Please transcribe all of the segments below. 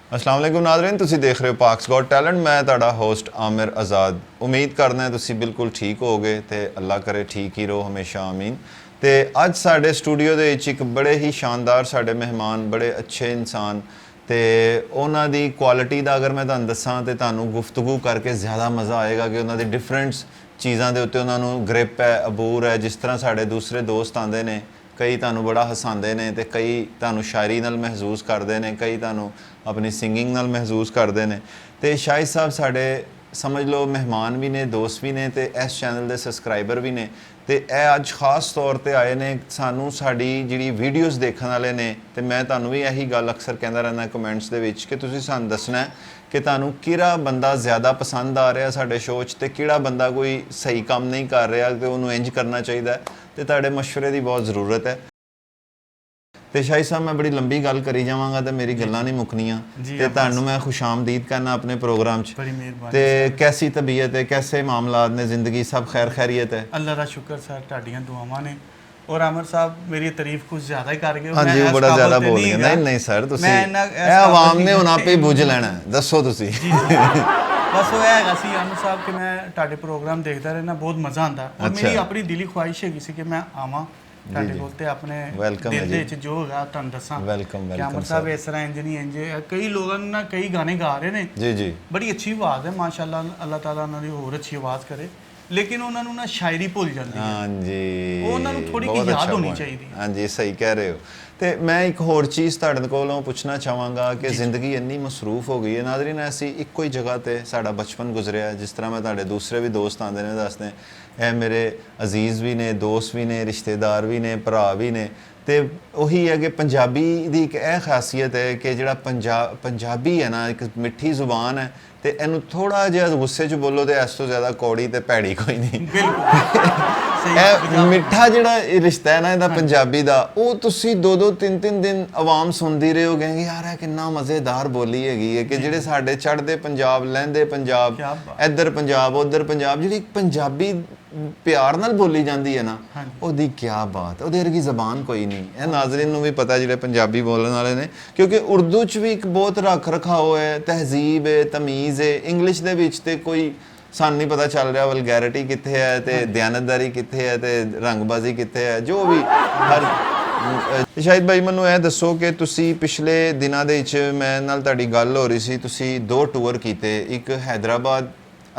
अस्सलाम वालेकुम नाज़रीन, तुसी देख रहे हो पाक्स गॉट टैलेंट। मैं तुहाडा होस्ट आमिर आज़ाद। उम्मीद करना तुसी बिल्कुल ठीक होगे ते अल्लाह करे ठीक ही रहो हमेशा, आमीन। ते अज साडे स्टूडियो दे विच एक बड़े ही शानदार साडे मेहमान, बड़े अच्छे इंसान ते उन्हां दी क्वालिटी दा अगर मैं तुहानूं दस्सां ते तुहानूं गुफ्तगू करके ज़्यादा मज़ा आएगा कि उन्हां दी डिफरेंट चीज़ां दे उत्ते उन्हां नूं ग्रिप है, अबूर है। जिस तरह साडे दूसरे दोस्त आंदे ने, कई तुहानूं बड़ा हसांदे ने ते कई तुहानूं शायरी नाल महसूस करदे ने, कई तुहानूं अपनी सिंगिंग नाल महसूस करदे ने। ते शाहिद साहब साडे समझ लो मेहमान भी ने, दोस्त भी ने ते इस चैनल दे सबसक्राइबर भी ने। ते ए अज खास तौर ते आए ने सानूं साडी जिहड़ी वीडियोज़ देखण वाले ने। ते मैं तुहानूं भी यही गल अक्सर कहंदा रहना कमेंट्स दे विच कि तुसीं सानूं दसना है कि तुहानूं किहड़ा बंदा ज़्यादा पसंद आ रहा साडे शो च ते किहड़ा बंदा कोई सही काम नहीं कर रहा ते उहनूं इंज करना चाहिदा है। ते तुहाडे मशवरे की बहुत ज़रूरत है। तो शाहिद साहब मैं बड़ी लंबी गल करी जावांगा तो मेरी गल्लां नहीं मुकनियां। ते तुहानूं मैं खुशामदीद करना अपने प्रोग्राम च। बड़ी मेहरबानी। ते कैसी तबीयत है, कैसे मामलात ने, ज़िंदगी सब खैर खैरियत है? अल्लाह का शुक्र सर, तुहाडीआं दुआवां ने। और आमिर साहब मेरी तारीफ कुछ ज़्यादा ही कर गए। हाँ जी, वो बड़ा ज़्यादा बोल गए। नहीं नहीं सर, तुसीं आवाम ने हुण आपे बुझ लेना है, दसो तुसीं। बस वो हैगा सी आमिर साहब कि मैं तुहाडे प्रोग्राम देखदा रहना, बहुत मज़ा आंदा। और मेरी अपनी दिली ख्वाहिश है कि मैं आवां तुहाडे कोल ते अपने दिल दे विच जो हैगा तुहानूं दस्सां। वेलकम कि आमिर साहब इस तरह इंज नहीं इंज। कई लोग ना कई गाने गा रहे ने, जी जी, बड़ी अच्छी आवाज़ है माशाअल्लाह, अल्लाह ताला उन्हां दी होर अच्छी आवाज़ करे। लेकिन उन्हां नूं ना शायरी भुल जांदी है। हाँ जी, उन्हां नूं थोड़ी की याद होनी चाहिए। हाँ जी, सही कह रहे हो। तो मैं एक होर चीज़ तुहाडे कोलों पुछना चाहांगा कि ज़िंदगी इन्नी मसरूफ हो गई है नाज़रीन, ऐसी इक्को ही जगह ते साडा बचपन गुजरिया। जिस तरह मैं तुहाडे दूसरे भी दोस्त आंदे ने दसदे, ए मेरे अजीज़ भी ने, दोस्त भी ने, रिश्तेदार भी ने, भरा भी ने। तो उही है कि पंजाबी दी एक यह खासियत है कि जिहड़ा पंजाबी है ना, एक मिठी जुबान है। तो इनू थोड़ा जिहा गुस्से च बोलो तो इस तो ज़्यादा कौड़ी तो भैड़ी कोई नहीं। मिठा जिहड़ा रिश्ता है ना इहदा पंजाबी दा, वो तुसी दो दो तीन तीन दिन आवाम सुनदी रहे हो कहेंगे यार किन्ना मज़ेदार बोली हैगी है कि जिहड़े साडे चढ़दे पंजाब, लैंदे पंजाब, इधर पंजाब उधर पंजाब, जिहड़ी पंजाबी प्यार नाल बोली जाती है ना, ਉਹਦੀ क्या बात, ਉਹਦੇ ਵਰਗੀ ਜ਼ਬਾਨ ਕੋਈ नहीं। ਇਹ नाज़रीन ਨੂੰ भी पता ਜਿਹੜੇ पंजाबी बोलने वाले ने, क्योंकि उर्दू च भी एक बहुत रख रखाव है, तहजीब है, तमीज़ है। इंग्लिश ਦੇ ਵਿੱਚ ਤੇ ਕੋਈ ਸਾਨੂੰ नहीं पता चल रहा वलगैरिटी कित्थे है ते दयानतदारी कित्थे है ते रंगबाजी कित्थे है, जो भी हर शाहिद भाई ਮੈਨੂੰ ਇਹ ਦੱਸੋ ਕਿ ਤੁਸੀਂ ਪਿਛਲੇ ਦਿਨਾਂ ਦੇ ਵਿੱਚ ਮੈਂ ਨਾਲ ਤੁਹਾਡੀ ਗੱਲ ਹੋ ਰਹੀ ਸੀ, ਤੁਸੀਂ 2 ਟੂਰ ਕੀਤੇ। ਇੱਕ हैदराबाद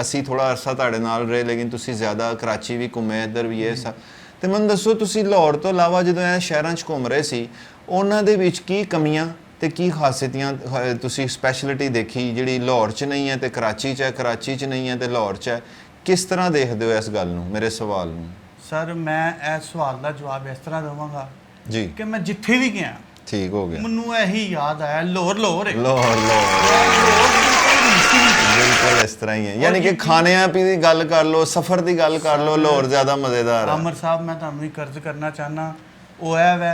ਅਸੀਂ ਥੋੜਾ ਅਰਸਾ ਤੁਹਾਡੇ ਨਾਲ ਰਹੇ, ਲੇਕਿਨ ਤੁਸੀਂ ਜ਼ਿਆਦਾ ਕਰਾਚੀ ਵੀ ਘੁੰਮੇ, ਇੱਧਰ ਵੀ ਇਹ ਸਭ। ਤੇ ਮੈਨੂੰ ਦੱਸੋ ਤੁਸੀਂ ਲਾਹੌਰ ਤੋਂ ਇਲਾਵਾ ਜਦੋਂ ਇਹ ਸ਼ਹਿਰਾਂ 'ਚ ਘੁੰਮ ਰਹੇ ਸੀ, ਉਹਨਾਂ ਦੇ ਵਿੱਚ ਕੀ ਕਮੀਆਂ ਤੇ ਕੀ ਖਾਸੀਅਤਾਂ ਤੁਸੀਂ ਸਪੈਸ਼ਲਿਟੀ ਦੇਖੀ ਜਿਹੜੀ ਲਾਹੌਰ 'ਚ ਨਹੀਂ ਹੈ ਤੇ ਕਰਾਚੀ 'ਚ ਹੈ, ਕਰਾਚੀ 'ਚ ਨਹੀਂ ਹੈ ਤੇ ਲਾਹੌਰ 'ਚ ਹੈ? ਕਿਸ ਤਰ੍ਹਾਂ ਦੇਖਦੇ ਹੋ ਇਸ ਗੱਲ ਨੂੰ, ਮੇਰੇ ਸਵਾਲ ਨੂੰ? ਸਰ ਮੈਂ ਇਸ ਸਵਾਲ ਦਾ ਜਵਾਬ ਇਸ ਤਰ੍ਹਾਂ ਦੇਵਾਂਗਾ ਜੀ ਕਿ ਮੈਂ ਜਿੱਥੇ ਵੀ ਗਿਆ ਠੀਕ ਹੋ ਗਿਆ, ਮੈਨੂੰ ਇਹੀ ਯਾਦ ਆਇਆ ਲਾਹੌਰ ਲਾਹੌਰ ਹੈ। बिल्कुल इस तरह ही है, यानी कि खाने पी की गल कर लो, सफ़र की गल कर लो, लाहौर ज़्यादा मज़ेदार है। आमिर साहब मैं तुहानूं एक अर्ज करना चाहना, वो है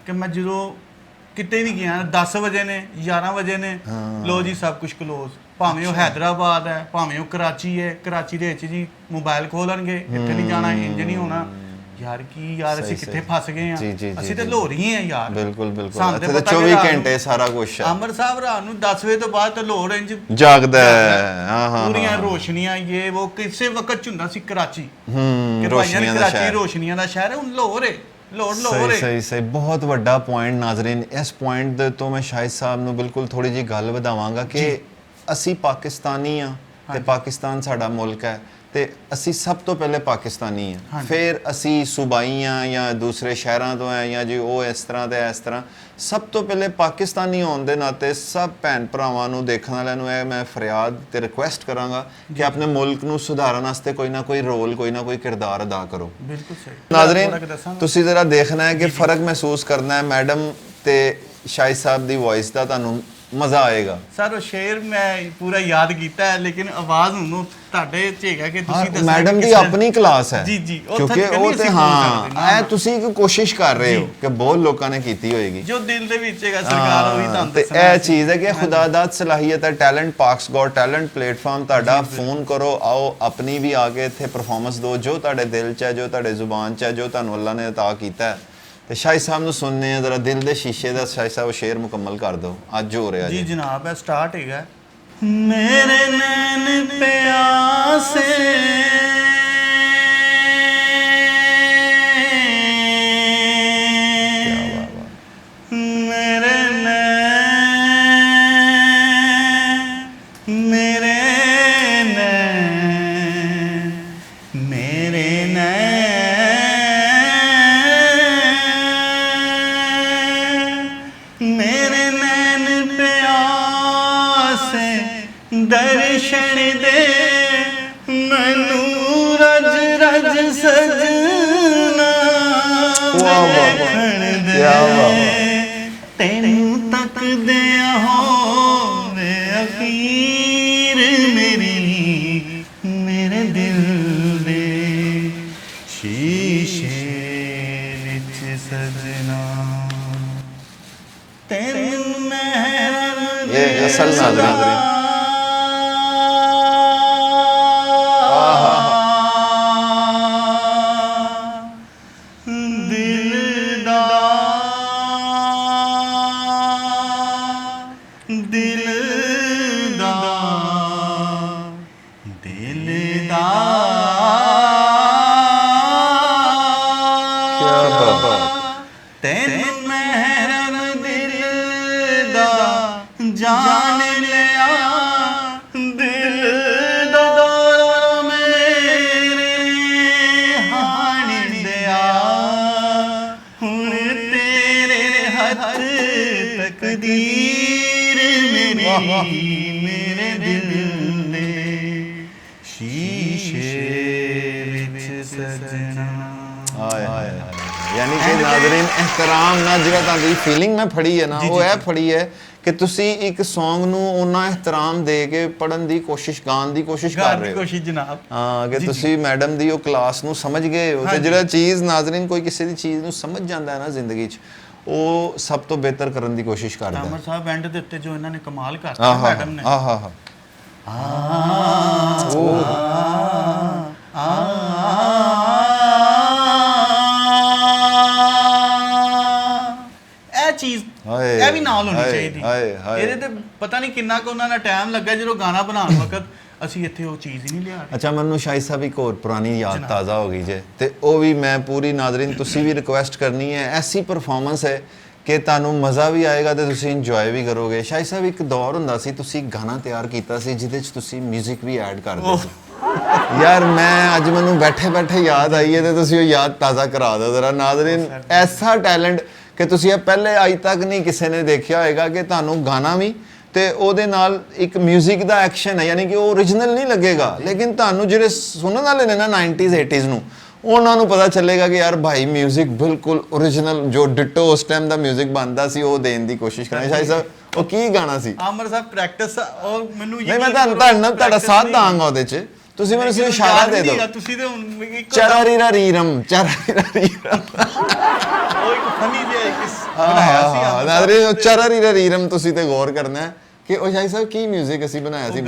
कि मैं जो किते भी गया 10 बजे ने 11 बजे ने लो जी सब कुछ क्लोज। भावें वो हैदराबाद है, भावें वो कराची है, कराची दे विच जी मोबाइल खोलणगे, इत्थे नहीं जाना, इंज नहीं होना। यार की यार ਅਸੀਂ ਕਿੱਥੇ ਫਸ ਗਏ ਆ, ਅਸੀਂ ਤੇ ਲਾਹੌਰ ਹੀ ਆ ਯਾਰ। ਬਿਲਕੁਲ ਬਿਲਕੁਲ, ਇੱਥੇ ਤਾਂ 24 ਘੰਟੇ ਸਾਰਾ ਕੁਝ ਹੈ। ਆਮਰ ਸਾਹਿਬ ਰਾਤ ਨੂੰ 10 ਵਜੇ ਤੋਂ ਬਾਅਦ ਤਾਂ ਲਾਹੌਰ ਇੰਜ ਜਾਗਦਾ ਹੈ। ਹਾਂ ਹਾਂ, ਪੂਰੀਆਂ ਰੋਸ਼ਨੀਆਂ ਇਹ ਉਹ ਕਿਸੇ ਵਕਤ ਹੁੰਦਾ ਸੀ ਕਰਾਚੀ। ਰੋਸ਼ਨੀਆਂ ਦਾ ਸ਼ਹਿਰ, ਰੋਸ਼ਨੀਆਂ ਦਾ ਸ਼ਹਿਰ। ਹੁਣ ਲਾਹੌਰ ਹੈ, ਲਾਹੌਰ। ਸਹੀ ਸਹੀ, ਬਹੁਤ ਵੱਡਾ ਪੁਆਇੰਟ ਨਾਜ਼ਰੀਨ। ਇਸ ਪੁਆਇੰਟ ਦੇ ਤੋਂ ਮੈਂ ਸ਼ਾਹਿਦ ਸਾਹਿਬ ਨੂੰ ਬਿਲਕੁਲ ਥੋੜੀ ਜਿਹੀ ਗੱਲ ਵਧਾਵਾਂਗਾ ਕਿ ਅਸੀਂ ਪਾਕਿਸਤਾਨੀ ਆ ਤੇ ਪਾਕਿਸਤਾਨ ਸਾਡਾ ਮੁਲਕ ਹੈ ਤੇ ਅਸੀਂ ਸਭ ਤੋਂ ਪਹਿਲੇ ਪਾਕਿਸਤਾਨੀ ਹਾਂ, ਫਿਰ ਅਸੀਂ ਸੂਬਾਈ ਹਾਂ ਜਾਂ ਦੂਸਰੇ ਸ਼ਹਿਰਾਂ ਤੋਂ ਹੈ ਜਾਂ ਜੀ ਉਹ ਇਸ ਤਰ੍ਹਾਂ ਤੇ ਇਸ ਤਰ੍ਹਾਂ। ਸਭ ਤੋਂ ਪਹਿਲੇ ਪਾਕਿਸਤਾਨੀ ਹੋਣ ਦੇ ਨਾਤੇ ਸਭ ਭੈਣ ਭਰਾਵਾਂ ਨੂੰ, ਦੇਖਣ ਵਾਲਿਆਂ ਨੂੰ ਇਹ ਮੈਂ ਫਰਿਆਦ ਤੇ ਰਿਕੁਐਸਟ ਕਰਾਂਗਾ ਕਿ ਆਪਣੇ ਮੁਲਕ ਨੂੰ ਸੁਧਾਰਨ ਵਾਸਤੇ ਕੋਈ ਨਾ ਕੋਈ ਰੋਲ, ਕੋਈ ਨਾ ਕੋਈ ਕਿਰਦਾਰ ਅਦਾ ਕਰੋ। ਬਿਲਕੁਲ ਸਹੀ ਨਾਜ਼ਰੀਨ, ਤੁਸੀਂ ਜ਼ਰਾ ਦੇਖਣਾ ਹੈ ਕਿ ਫਰਕ ਮਹਿਸੂਸ ਕਰਨਾ ਹੈ ਮੈਡਮ ਤੇ ਸ਼ਾਹਿਦ ਸਾਹਿਬ ਦੀ ਵੌਇਸ ਦਾ, ਤੁਹਾਨੂੰ ਮਜ਼ਾ ਆਏਗਾ। ਸਰ ਉਹ ਸ਼ੇਰ ਮੈਂ ਪੂਰਾ ਯਾਦ ਕੀਤਾ ਹੈ, ਲੇਕਿਨ ਆਵਾਜ਼ ਨੂੰ ਤੁਹਾਡੇ ਚ ਹੈਗਾ ਕਿ ਤੁਸੀਂ ਦੱਸੋ। ਮੈਡਮ ਦੀ ਆਪਣੀ ਕਲਾਸ ਹੈ ਜੀ ਜੀ, ਕਿਉਂਕਿ ਉਹ ਤੇ ਹਾਂ ਇਹ ਤੁਸੀਂ ਇੱਕ ਕੋਸ਼ਿਸ਼ ਕਰ ਰਹੇ ਹੋ ਕਿ ਬਹੁਤ ਲੋਕਾਂ ਨੇ ਕੀਤੀ ਹੋਏਗੀ, ਜੋ ਦਿਲ ਦੇ ਵਿੱਚ ਹੈਗਾ ਸਰਕਾਰ ਉਹੀ ਤੁਹਾਨੂੰ ਦੱਸਣਾ। ਤੇ ਇਹ ਚੀਜ਼ ਹੈ ਕਿ ਖੁਦਾਦਾਦ ਸਲਾਹੀਅਤ ਹੈ, talent, pox got talent platform ਤੁਹਾਡਾ। ਫੋਨ ਕਰੋ, ਆਓ ਆਪਣੀ ਵੀ ਆ ਕੇ ਇੱਥੇ ਪਰਫਾਰਮੈਂਸ ਦਿਓ, ਜੋ ਤੁਹਾਡੇ ਦਿਲ 'ਚ ਹੈ, ਜੋ ਤੁਹਾਡੇ ਜ਼ੁਬਾਨ 'ਚ ਹੈ, ਜੋ ਤੁਹਾਨੂੰ ਅੱਲਾ ਨੇ ਅਤਾ ਕੀਤਾ ਹੈ। ਤੇ ਸ਼ਾਹਿਦ ਸਾਹਿਬ ਨੂੰ ਸੁਣਨੇ ਆ ਜ਼ਰਾ ਦਿਲ ਦੇ ਸ਼ੀਸ਼ੇ ਦਾ ਸ਼ਾਹਿਦ ਸਾਹਿਬ ਸ਼ੇਰ ਮੁਕੰਮਲ ਕਰ ਦਿਓ ਅੱਜ ਹੋ ਰਿਹਾ ਜੀ ਜੀ ਜਨਾਬ ਹੈ ਸਟਾਰਟ ਹੈਗਾ ਮੇਰੇ ਨੈਣ ਪਿਆਸੇ दर्शन दे मैनू रज रज सजना देखण दे तेनू तक दिया होवे अखीर मेरी मेरे दिल दे शीशे विच सजना तेनू महर ये असल नाज़रीन जान लिया दिल दा मेरे हान दिया हुण तेरे हथ तकदीर मेरी मेरे दिल दे शीशे विच सजना हाय हाय यानी कि नाज़रीन एहतराम ना जिहड़ा तुहाडी फीलिंग मैं फड़ी है ना वो है फड़ी है कि ਤੁਸੀਂ ਇੱਕ Song ਨੂੰ ਉਹਨਾਂ ਇਹਤਰਾਮ ਦੇ ਕੇ ਪੜਨ ਦੀ ਕੋਸ਼ਿਸ਼ ਗਾਣ ਦੀ ਕੋਸ਼ਿਸ਼ ਕਰ ਰਹੇ ਹੋ ਕੋਸ਼ਿਸ਼ ਜਨਾਬ ਹਾਂ ਕਿ ਤੁਸੀਂ ਮੈਡਮ ਦੀ ਉਹ ਕਲਾਸ ਨੂੰ ਸਮਝ ਗਏ ਹੋ ਤੇ ਜਿਹੜਾ ਚੀਜ਼ ਨਾਜ਼ਰੀਨ ਕੋਈ ਕਿਸੇ ਦੀ ਚੀਜ਼ ਨੂੰ ਸਮਝ ਜਾਂਦਾ ਹੈ ਨਾ ਜ਼ਿੰਦਗੀ 'ਚ ਉਹ ਸਭ ਤੋਂ ਬਿਹਤਰ ਕਰਨ ਦੀ ਕੋਸ਼ਿਸ਼ ਕਰਦਾ ਹੈ ਅਮਰ ਸਾਹਿਬ ਐਂਡ ਦੇ ਉੱਤੇ ਜੋ ਇਹਨਾਂ ਨੇ ਕਮਾਲ ਕਰਤਾ ਮੈਡਮ ਨੇ ਆਹਾ ਚੀਜ਼ ਇਹ ਵੀ ਨਾਲ ਹੋਣੀ ਚਾਹੀਦੀ ਇਹਦੇ ਤੇ ਪਤਾ ਨਹੀਂ ਕਿੰਨਾ ਕੁ ਉਹਨਾਂ ਦਾ ਟਾਈਮ ਲੱਗਾ ਜਦੋਂ ਗਾਣਾ ਬਣਾਉਣ ਵਕਤ ਅਸੀਂ ਇੱਥੇ ਉਹ ਚੀਜ਼ ਹੀ ਨਹੀਂ ਲਿਆ ਅੱਛਾ ਮੈਨੂੰ ਸ਼ਾਹਿਦ ਸਾਹਿਬ ਇੱਕ ਹੋਰ ਪੁਰਾਣੀ ਯਾਦ ਤਾਜ਼ਾ ਹੋ ਗਈ ਜੇ ਤੇ ਉਹ ਵੀ ਮੈਂ ਪੂਰੀ ਨਾਜ਼ਰੀਨ ਤੁਸੀਂ ਵੀ ਰਿਕੁਐਸਟ ਕਰਨੀ ਹੈ ਐਸੀ ਪਰਫਾਰਮੈਂਸ ਹੈ ਕਿ ਤੁਹਾਨੂੰ ਮਜ਼ਾ ਵੀ ਆਏਗਾ ਤੇ ਤੁਸੀਂ ਇੰਜੋਏ ਵੀ ਕਰੋਗੇ ਸ਼ਾਹਿਦ ਸਾਹਿਬ ਇੱਕ ਦੌਰ ਹੁੰਦਾ ਸੀ ਤੁਸੀਂ ਗਾਣਾ ਤਿਆਰ ਕੀਤਾ ਸੀ ਜਿਹਦੇ 'ਚ ਤੁਸੀਂ 뮤직 ਵੀ ਐਡ ਕਰਦੇ ਸੀ ਯਾਰ ਮੈਂ ਅੱਜ ਮੈਨੂੰ ਬੈਠੇ ਬੈਠੇ ਯਾਦ ਆਈ ਹੈ ਤੇ ਤੁਸੀਂ ਉਹ ਯਾਦ ਤਾਜ਼ਾ ਕਰਾ ਦਿਓ ਜ਼ਰਾ ਨਾਜ਼ਰੀਨ ਐਸਾ ਟੈਲੈਂਟ ਕਿ ਤੁਸੀਂ ਇਹ ਪਹਿਲੇ ਅੱਜ ਤੱਕ ਨਹੀਂ ਕਿਸੇ ਨੇ ਦੇਖਿਆ ਹੋਏਗਾ ਕਿ ਤੁਹਾਨੂੰ ਗਾਣਾ ਵੀ ਤੇ ਉਹਦੇ ਨਾਲ ਇੱਕ 뮤직 ਦਾ ਐਕਸ਼ਨ ਹੈ ਯਾਨੀ ਕਿ ਉਹ ਓਰੀਜਨਲ ਨਹੀਂ ਲੱਗੇਗਾ ਲੇਕਿਨ ਤੁਹਾਨੂੰ ਜਿਹੜੇ ਸੁਣਨ ਵਾਲੇ ਨੇ ਨਾ 90s 80s ਨੂੰ ਉਹਨਾਂ ਨੂੰ ਪਤਾ ਚੱਲੇਗਾ ਕਿ ਯਾਰ ਭਾਈ 뮤직 ਬਿਲਕੁਲ ਓਰੀਜਨਲ ਜੋ ਡਿਟੋ ਉਸ ਟਾਈਮ ਦਾ 뮤직 ਬਣਦਾ ਸੀ ਉਹ ਦੇਣ ਦੀ ਕੋਸ਼ਿਸ਼ ਕਰਾਂਗੇ ਸ਼ਾਇਦ ਸਾਹਿਬ ਉਹ ਕੀ ਗਾਣਾ ਸੀ ਆਮਰ ਸਾਹਿਬ ਪ੍ਰੈਕਟਿਸ ਔਰ ਮੈਨੂੰ ਨਹੀਂ ਮੈਂ ਤੁਹਾਡਾ ਸਾਥ ਦਾਂਗਾ ਉਹਦੇ 'ਚ ਤੁਸੀਂ ਮੈਨੂੰ ਸਿਰਫ ਇਸ਼ਾਰਾ ਦੇ ਦਿਓ ਤੁਸੀਂ ਤੇ ਹੁਣ ਇੱਕ ਚਰਾਰੀਰਾ ਰੀਰਮ ਚਰਾਰੀਰਾ ਰੀਰਮ ਉਹ ਇੱਕ ਫਨੀ ਜਿਹਾ ਇੱਕ ਬਣਾਇਆ ਸੀ ਨਾਜ਼ਰੀਨ ਚਰਾਰੀਰਾ ਰੀਰਮ ਤੁਸੀਂ ਤੇ ਗੌਰ ਕਰਨਾ ਹੈ ਕਿ ਉਹ ਸ਼ਾਹਿਦ ਸਾਹਿਬ ਕੀ 뮤직 ਅਸੀਂ ਬਣਾਇਆ ਸੀ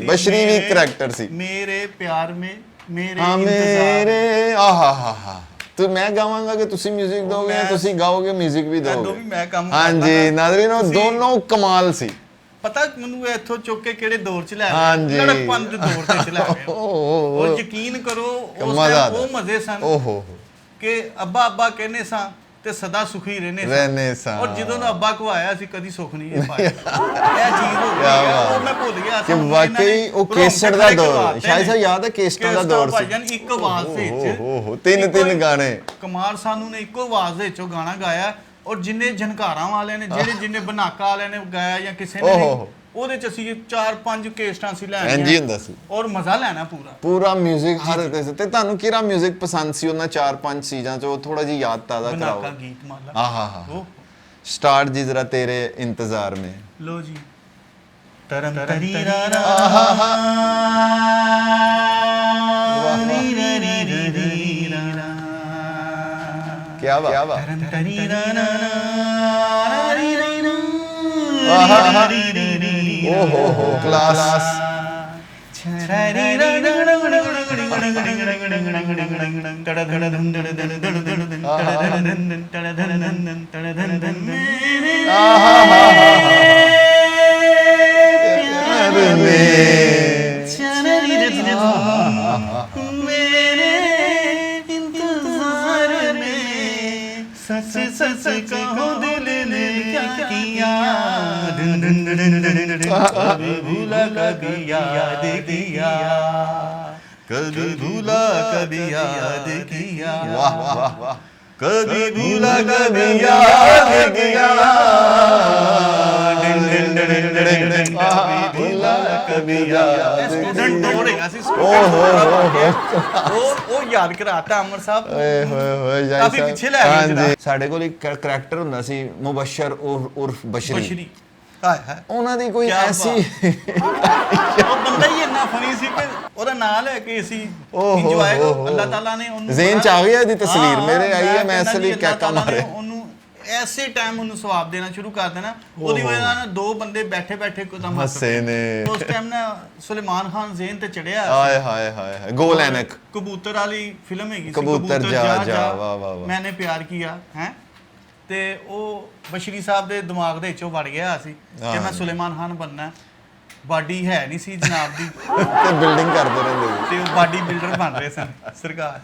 ਬਸ਼ਰੀ ਵੀ ਕਰੈਕਟਰ ਸੀ ਮੇਰੇ ਪਿਆਰ ਮੇ ਮੇਰੇ ਹਾਂ ਮੇਰੇ ਆਹਾ ਤੂੰ ਮੈਂ ਗਾਵਾਂਗਾ ਕਿ ਤੁਸੀਂ 뮤직 ਦੋਗੇ ਜਾਂ ਤੁਸੀਂ ਗਾਓਗੇ 뮤직 ਵੀ ਦੋਗੇ ਵੀ ਮੈਂ ਕੰਮ ਹਾਂਜੀ ਨਾਜ਼ਰੀਨ ਉਹ ਦੋਨੋਂ ਕਮਾਲ ਸੀ ਪਤਾ ਮੈਨੂੰ ਇੱਥੋਂ ਚੁੱਕ ਕੇ ਕਿਹੜੇ ਦੌਰ 'ਚ ਲੈ ਆਏ ਲੜਕਪਨ ਦੇ ਦੌਰ ਤੇ ਚ ਲੈ ਆਏ ਉਹ ਯਕੀਨ ਕਰੋ ਉਹ ਮਜ਼ੇ ਸਨ ਓਹੋ ਕਿ ਅੱਬਾ ਕਹਿੰਦੇ ਸਾਂ ਤੇ ਸਦਾ ਸੁਖੀ ਰਹਿਨੇ ਸਾਂ ਔਰ ਜਦੋਂ ਦਾ ਅੱਬਾ ਕੋ ਆਇਆ ਸੀ ਕਦੀ ਸੁਖ ਨਹੀਂ ਪਾਇਆ ਇਹ ਚੀਜ਼ ਹੋ ਗਈ ਉਹ ਮੈਂ ਭੁੱਲ ਗਿਆ ਕਿ ਵਾਕਈ ਉਹ ਕੇਸਟ ਦਾ ਦੌਰ ਸ਼ਾਇਦ ਸਾਹਿਬ ਯਾਦ ਹੈ ਕੇਸਟ ਦਾ ਦੌਰ ਸੀ ਭਾਈਜਾਨ ਇੱਕ ਆਵਾਜ਼ ਦੇ ਵਿੱਚ ਓਹੋ ਤਿੰਨ ਗਾਣੇ ਕੁਮਾਰ ਸਾਨੂ ਨੇ ਇੱਕੋ ਆਵਾਜ਼ ਦੇ ਵਿੱਚੋਂ ਗਾਣਾ ਗਾਇਆ ਔਰ ਜਿੰਨੇ ਜਨਕਾਰਾਂ ਵਾਲਿਆਂ ਨੇ ਜਿੰਨੇ ਬਨਾਕਾ ਵਾਲਿਆਂ ਨੇ ਗਾਇਆ ਜਾਂ ਕਿਸੇ ਨੇ ਉਹਦੇ ਚ ਅਸੀਂ 4-5 ਕੇਸਟਾਂ ਸੀ ਲੈਣੀਆਂ ਇੰਜੀ ਹੁੰਦਾ ਸੀ ਔਰ ਮਜ਼ਾ ਲੈਣਾ ਪੂਰਾ 뮤직 ਹਰ ਤੇ ਤੁਹਾਨੂੰ ਕਿਹੜਾ 뮤직 ਪਸੰਦ ਸੀ ਉਹਨਾਂ 4-5 ਚੀਜ਼ਾਂ ਚੋਂ ਥੋੜਾ ਜੀ ਯਾਦ ਤਾਜ਼ਾ ਕਰਾਓ ਬਨਾਕਾ ਗੀਤ ਮਾਲਾ ਆਹਾ ਸਟਾਰਟ ਜੀ ਜ਼ਰਾ ਤੇਰੇ ਇੰਤਜ਼ਾਰ ਮੇਂ ਲੋ ਜੀ ਤਰਮ ਤਰੀਰਾ ਆਹਾ क्या बात ओहो क्लास सच सच कहो दिल ने क्या किया कभी भूला कभी याद किया कभी भूला कभी याद किया वाह वाह वाह कभी भूला कभी याद किया कभी याद स्टूडेंट दौड़ेगा सी ਉਹ ਯਾਦ ਕਰਾਤਾ ਅਮਰ ਸਾਹਿਬ ਓਏ ਹੋਏ ਹੋਏ ਜਾਈ ਕਾਫੀ ਪਿੱਛੇ ਲੈ ਗਏ ਜਰਾ। ਸਾਡੇ ਕੋਲ ਇੱਕ ਕਰੈਕਟਰ ਹੁੰਦਾ ਸੀ ਮੁਬਸ਼ਰ ਉਰਫ ਬਸ਼ਰੀ ਬਸ਼ਰੀ ਹਾਏ ਹਾਏ ਉਹਨਾਂ ਦੀ ਕੋਈ ਕਿਆ ਐਸੀ ਉਹ ਬੰਦਾ ਹੀ ਇੰਨਾ ਫਨੀ ਸੀ ਕਿ ਉਹਦਾ ਨਾਂ ਲੈ ਕੇ ਅਸੀਂ ਇੰਜੋਏ ਅੱਲਾਹ ਤਾਲਾ ਨੇ ਉਹਨੂੰ ਜ਼ੇਨ ਚ ਆ ਗਈ ਇਹਦੀ ਤਸਵੀਰ ਹਾਂ, ਮੇਰੇ ਆਈ ਹੈ ਮੈਂ ਇਸ ਕਹਿੰਦਾ ਲਈ ਜੀ ਕੈਕਾ ਅੱਲਾਹ ਤਾਲਾ ਨੇ ਮਾਰੇ ਉਹਨੂੰ ਐਸੇ ਟਾਈਮ ਉਹਨੂੰ ਸਵਾਬ ਦੇਣਾ ਸ਼ੁਰੂ ਕਰ ਦੇਣਾ ਉਹਦੀ ਵਜ੍ਹਾ ਨਾਲ ਦੋ ਬੰਦੇ ਬੈਠੇ ਬੈਠੇ ਕਦਮ ਹੱਸੇ ਨੇ ਉਸ ਟਾਈਮ ਨਾ ਸੁਲੇਮਾਨ ਖਾਨ ਜ਼ੇਨ ਤੇ ਚੜਿਆ ਆਏ ਹਾਏ ਹਾਏ ਗੋਲ ਐਨਕ ਕਬੂਤਰ ਵਾਲੀ ਫਿਲਮ ਹੈਗੀ ਸੀ ਕਬੂਤਰ ਜਾ ਜਾ ਵਾਹ ਵਾਹ ਵਾਹ ਮੈਨੇ ਪਿਆਰ ਕੀਆ ਹੈ ਤੇ ਉਹ ਬਸ਼ਰੀ ਸਾਹਿਬ ਦੇ ਦਿਮਾਗ ਦੇ ਵਿੱਚੋਂ ਵੜ ਗਿਆ ਸੀ ਕਿ ਮੈਂ ਸੁਲੇਮਾਨ ਖਾਨ ਬਣਨਾ ਬਾਡੀ ਹੈ ਨਹੀਂ ਸੀ ਜਨਾਬ ਦੀ ਤੇ ਬਿਲਡਿੰਗ ਕਰਦੇ ਰਹਿੰਦੇ ਸੀ ਤੇ ਉਹ ਬਾਡੀ ਬਿਲਡਰ ਬਣ ਰਹੇ ਸਨ ਸਰਕਾਰ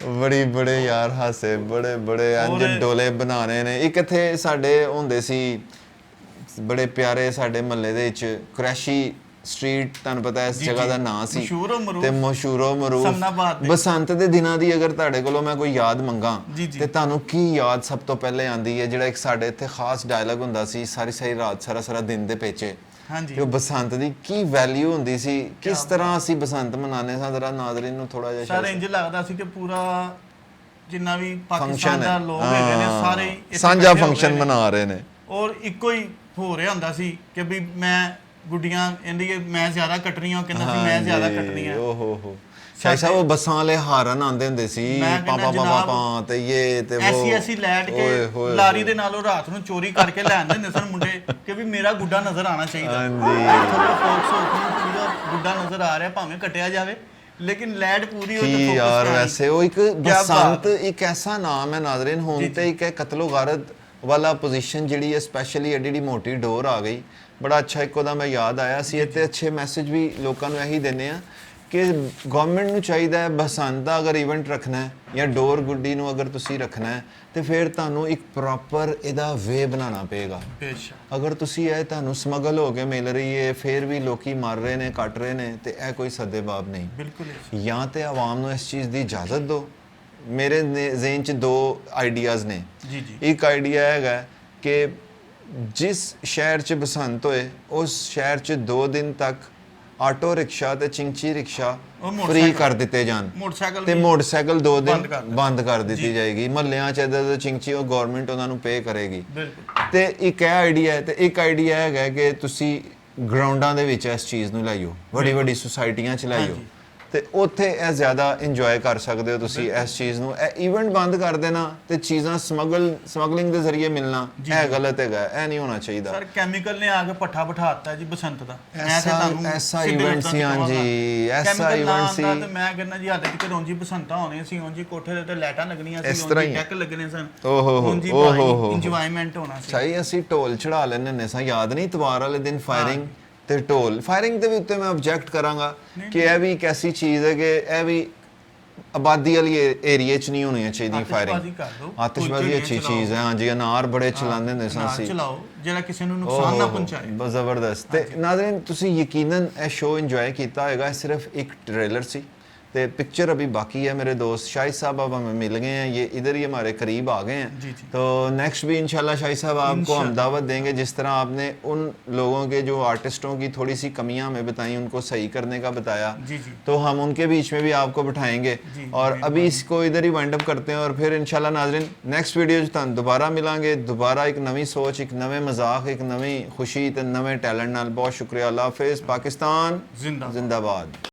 ਬੜੀ ਬੜੇ ਯਾਰ ਹਾਸੇ ਬੜੇ ਬੜੇ ਇੰਜ ਡੋਲੇ ਬਣਾਣੇ ਨੇ ਇੱਕ ਇੱਥੇ ਸਾਡੇ ਹੁੰਦੇ ਸੀ ਬੜੇ ਪਿਆਰੇ ਸਾਡੇ ਮਹੱਲੇ ਦੇ ਵਿੱਚ ਕੁਰੈਸ਼ੀ ਸਟਰੀਟ ਤੁਹਾਨੂੰ ਪਤਾ ਇਸ ਜਗ੍ਹਾ ਦਾ ਨਾਂ ਸੀ ਤੇ ਮਸ਼ਹੂਰੋ ਮਰੂਫ ਬਸੰਤ ਦੇ ਦਿਨਾਂ ਦੀ ਅਗਰ ਤੁਹਾਡੇ ਕੋਲੋਂ ਮੈਂ ਕੋਈ ਯਾਦ ਮੰਗਾ ਤੇ ਤੁਹਾਨੂੰ ਕੀ ਯਾਦ ਸਭ ਤੋਂ ਪਹਿਲੇ ਆਂਦੀ ਹੈ ਜਿਹੜਾ ਇੱਕ ਸਾਡੇ ਇੱਥੇ ਖਾਸ ਡਾਇਲੌਗ ਹੁੰਦਾ ਸੀ ਸਾਰੀ ਸਾਰੀ ਰਾਤ ਸਾਰਾ ਸਾਰਾ ਦਿਨ ਦੇ ਪਿੱਛੇ ਹਾਂਜੀ ਉਹ ਬਸੰਤ ਦੀ ਕੀ ਵੈਲਿਊ ਹੁੰਦੀ ਸੀ ਕਿਸ ਤਰ੍ਹਾਂ ਅਸੀਂ ਬਸੰਤ ਮਨਾਉਂਦੇ ਸਾਂ ਜ਼ਰਾ ਨਾਜ਼ਰੀਨ ਨੂੰ ਥੋੜਾ ਜਿਹਾ ਸਾਰੇ ਇੰਜ ਲੱਗਦਾ ਸੀ ਕਿ ਪੂਰਾ ਜਿੰਨਾ ਵੀ ਪਾਕਿਸਤਾਨ ਦਾ ਲੋਕ ਹੈਗੇ ਨੇ ਸਾਰੇ ਸਾਂਝਾ ਫੰਕਸ਼ਨ ਮਨਾ ਰਹੇ ਨੇ ਔਰ ਇੱਕੋ ਹੀ ਹੋ ਰਿਹਾ ਹੁੰਦਾ ਸੀ ਕਿ ਵੀ ਮੈਂ ਗੁੱਡੀਆਂ ਕਹਿੰਦੀ ਮੈਂ ਜ਼ਿਆਦਾ ਕੱਟਣੀਆਂ ਉਹ ਕਹਿੰਦਾ ਸੀ ਮੈਂ ਜ਼ਿਆਦਾ ਕੱਟਣੀਆਂ ਓਹੋ ਹੋ ਸ਼ਾਇਦ ਸਾਹਿਬ ਉਹ ਬੱਸਾਂ ਵਾਲੇ ਹਾਰਨ ਆਉਂਦੇ ਹੁੰਦੇ ਸੀ ਪਾਪਾ ਪਾਪਾ ਤੇ ਇਹ ਤੇ ਉਹ ਐਸੀ ਲੈਟ ਕੇ ਲਾਰੀ ਦੇ ਨਾਲੋਂ ਰਾਤ ਨੂੰ ਚੋਰੀ ਕਰਕੇ ਲੈ ਆਉਂਦੇ ਹੁੰਦੇ ਸਨ ਮੁੰਡੇ ਕਿ ਵੀ ਮੇਰਾ ਗੁੱਡਾ ਨਜ਼ਰ ਆਣਾ ਚਾਹੀਦਾ ਹਾਂਜੀ ਫੋਕਸ ਹੋ ਕੇ ਪੂਰਾ ਗੁੱਡਾ ਨਜ਼ਰ ਆ ਰਿਹਾ ਭਾਵੇਂ ਕੱਟਿਆ ਜਾਵੇ ਲੇਕਿਨ ਲੈਟ ਪੂਰੀ ਹੋ ਤੇ ਫੋਕਸ ਯਾਰ ਵੈਸੇ ਉਹ ਇੱਕ ਬਸੰਤ ਇੱਕ ਐਸਾ ਨਾਮ ਹੈ ਨਾਜ਼ਰੀਨ ਹੁਣ ਤੇ ਇੱਕ ਕਤਲੋ ਗਾਰਤ ਵਾਲਾ ਪੋਜੀਸ਼ਨ ਜਿਹੜੀ ਹੈ ਸਪੈਸ਼ਲੀ ਐਡੀ ਮੋਟੀ ਡੋਰ ਆ ਗਈ ਬੜਾ ਅੱਛਾ ਇੱਕੋ ਦਾ ਮੈਂ ਯਾਦ ਆਇਆ ਸੀ ਇੱਥੇ ਅੱਛੇ ਮੈਸੇਜ ਵੀ ਲੋਕਾਂ ਨੂੰ ਇਹੀ ਦਿੰਦੇ ਆ ਕਿ ਗਵਰਨਮੈਂਟ ਨੂੰ ਚਾਹੀਦਾ ਹੈ ਬਸੰਤ ਦਾ ਅਗਰ ਇਵੈਂਟ ਰੱਖਣਾ ਹੈ ਜਾਂ ਡੋਰ ਗੁੱਡੀ ਨੂੰ ਅਗਰ ਤੁਸੀਂ ਰੱਖਣਾ ਹੈ ਤੇ ਫਿਰ ਤੁਹਾਨੂੰ ਇੱਕ ਪ੍ਰੋਪਰ ਇਹਦਾ ਵੇ ਬਣਾਉਣਾ ਪਏਗਾ ਅਗਰ ਤੁਸੀਂ ਇਹ ਤੁਹਾਨੂੰ ਸਮਗਲ ਹੋ ਕੇ ਮਿਲ ਰਹੀ ਹੈ ਫਿਰ ਵੀ ਲੋਕੀ ਮਰ ਰਹੇ ਨੇ ਕੱਟ ਰਹੇ ਨੇ ਤੇ ਇਹ ਕੋਈ ਸੱਦੇਬਾਬ ਨਹੀਂ ਬਿਲਕੁਲ ਜਾਂ ਤੇ ਆਵਾਮ ਨੂੰ ਇਸ ਚੀਜ਼ ਦੀ ਇਜਾਜ਼ਤ ਦਿਓ ਮੇਰੇ ਜ਼ਿਹਨ 'ਚ ਦੋ ਆਈਡੀਆਜ਼ ਨੇ ਜੀ ਜੀ ਇੱਕ ਆਈਡੀਆ ਹੈਗਾ ਕਿ ਜਿਸ ਸ਼ਹਿਰ 'ਚ ਬਸੰਤ ਹੋਏ ਉਸ ਸ਼ਹਿਰ 'ਚ 2 ਦਿਨ ਤੱਕ ਆਟੋ ਰਿਕਸ਼ਾ ਤੇ ਚਿੰਚੀ ਰਿਕਸ਼ਾ ਫ੍ਰੀ ਕਰ ਦਿੱਤੇ ਜਾਣ ਤੇ ਮੋਟਰਸਾਈਕਲ 2 ਦਿਨ ਬੰਦ ਕਰ ਦਿੱਤੀ ਜਾਏਗੀ ਮਹੱਲਿਆਂ 'ਚ ਇਹਦਾ ਚਿੰਚੀ ਉਹ ਗਵਰਨਮੈਂਟ ਉਹਨਾਂ ਨੂੰ ਪੇ ਕਰੇਗੀ ਤੇ ਇੱਕ ਇਹ ਆਈਡੀਆ ਹੈ ਤੇ ਇੱਕ ਆਈਡੀਆ ਹੈਗਾ ਕਿ ਤੁਸੀਂ ਗਰਾਊਂਡਾਂ ਦੇ ਵਿੱਚ ਇਸ ਚੀਜ਼ ਨੂੰ ਲਾਈਓ ਵੱਡੀ ਵੱਡੀ ਸੁਸਾਇਟੀਆਂ 'ਚ ਲਾਈਓ ਤੇ ਉੱਥੇ ਇਹ ਜ਼ਿਆਦਾ ਇੰਜੋਏ ਕਰ ਸਕਦੇ ਹੋ ਤੁਸੀਂ ਇਸ ਚੀਜ਼ ਨੂੰ ਇਹ ਇਵੈਂਟ ਬੰਦ ਕਰ ਦੇਣਾ ਤੇ ਚੀਜ਼ਾਂ ਸਮਗਲਿੰਗ ਦੇ ਜ਼ਰੀਏ ਮਿਲਣਾ ਇਹ ਗਲਤ ਹੈਗਾ ਇਹ ਨਹੀਂ ਹੋਣਾ ਚਾਹੀਦਾ ਸਰ ਕੈਮੀਕਲ ਨੇ ਆ ਕੇ ਪੱਠਾ ਬਿਠਾਤਾ ਜੀ ਬਸੰਤ ਦਾ ਐਸਾ ਇਵੈਂਟ ਸੀ ਹਾਂਜੀ ਐਸਾ ਇਵੈਂਟ ਸੀ ਤੇ ਮੈਂ ਕਹਿੰਦਾ ਜੀ ਹੱਦ ਤੱਕ ਰੋਂਜੀ ਬਸੰਤਾਂ ਹੋਣੀਆਂ ਸੀ ਉਂਜੀ ਕੋਠੇ ਦੇ ਉੱਤੇ ਲਾਈਟਾਂ ਲੱਗਣੀਆਂ ਸੀ ਉਂਜੀ ਡੈਕ ਲੱਗਣੇ ਸਨ ਉਂਜੀ ਇੰਜੋਇਮੈਂਟ ਹੋਣਾ ਸੀ ਸਹੀ ਅਸੀਂ ਢੋਲ ਚੜਾ ਲੈਣੇ ਨੇ ਸਾਂ ਯਾਦ ਨਹੀਂ ਇਤਵਾਰ ਵਾਲੇ ਦਿਨ ਫਾਇਰਿੰਗ ਤੇ ਢੋਲ ਫਾਇਰਿੰਗ ਦੇ ਵੀ ਉੱਤੇ ਮੈਂ ਆਬਜੈਕਟ ਕਰਾਂਗਾ ਕਿ ਇਹ ਵੀ ਇੱਕ ਐਸੀ ਚੀਜ਼ ਹੈ ਕਿ ਇਹ ਵੀ ਆਬਾਦੀ ਵਾਲੀ ਏਰੀਆ 'ਚ ਨਹੀਂ ਹੋਣੀ ਚਾਹੀਦੀ ਫਾਇਰਿੰਗ ਆਤਿਸ਼ਬਾਜ਼ੀ ਅੱਛੀ ਚੀਜ਼ ਹੈ ਹਾਂਜੀ ਅਨਾਰ ਬੜੇ ਚਲਾਉਂਦੇ ਹੁੰਦੇ ਸਾਂ ਅਸੀਂ ਚਲਾਓ ਜਿਹੜਾ ਕਿਸੇ ਨੂੰ ਨੁਕਸਾਨ ਨਾ ਪਹੁੰਚਾਏ ਬਹੁਤ ਜ਼ਬਰਦਸਤ ਤੇ ਨਾਜ਼ਰੀਨ ਤੁਸੀਂ ਯਕੀਨਨ ਇਹ ਸ਼ੋਅ ਇੰਜੋਏ ਕੀਤਾ ਹੋਏਗਾ ਸਿਰਫ ਇੱਕ ਟ੍रेलर ਸੀ ਤੇ पिक्चर अभी बाकी है मेरे दोस्त शाहिद साहब अब हमें मिल गए हैं ये इधर ही हमारे करीब आ गए हैं तो नेक्स्ट भी इंशाल्लाह शाहिद साहब आपको हम दावत देंगे जिस तरह आपने उन लोगों के जो आर्टिस्टों की थोड़ी सी कमियां हमें बताई उनको सही करने का बताया तो हम उनके बीच में भी आपको बिठाएंगे और अभी इसको इधर ही वाइंड अप करते हैं और फिर इंशाल्लाह नाज़रीन नेक्स्ट वीडियो दोबारा मिलांगे दोबारा एक नवी सोच एक नवे मजाक एक नवी खुशी ते नवे टैलेंट नाल बहुत शुक्रिया अल्लाह हाफिज़ पाकिस्तान जिंदाबाद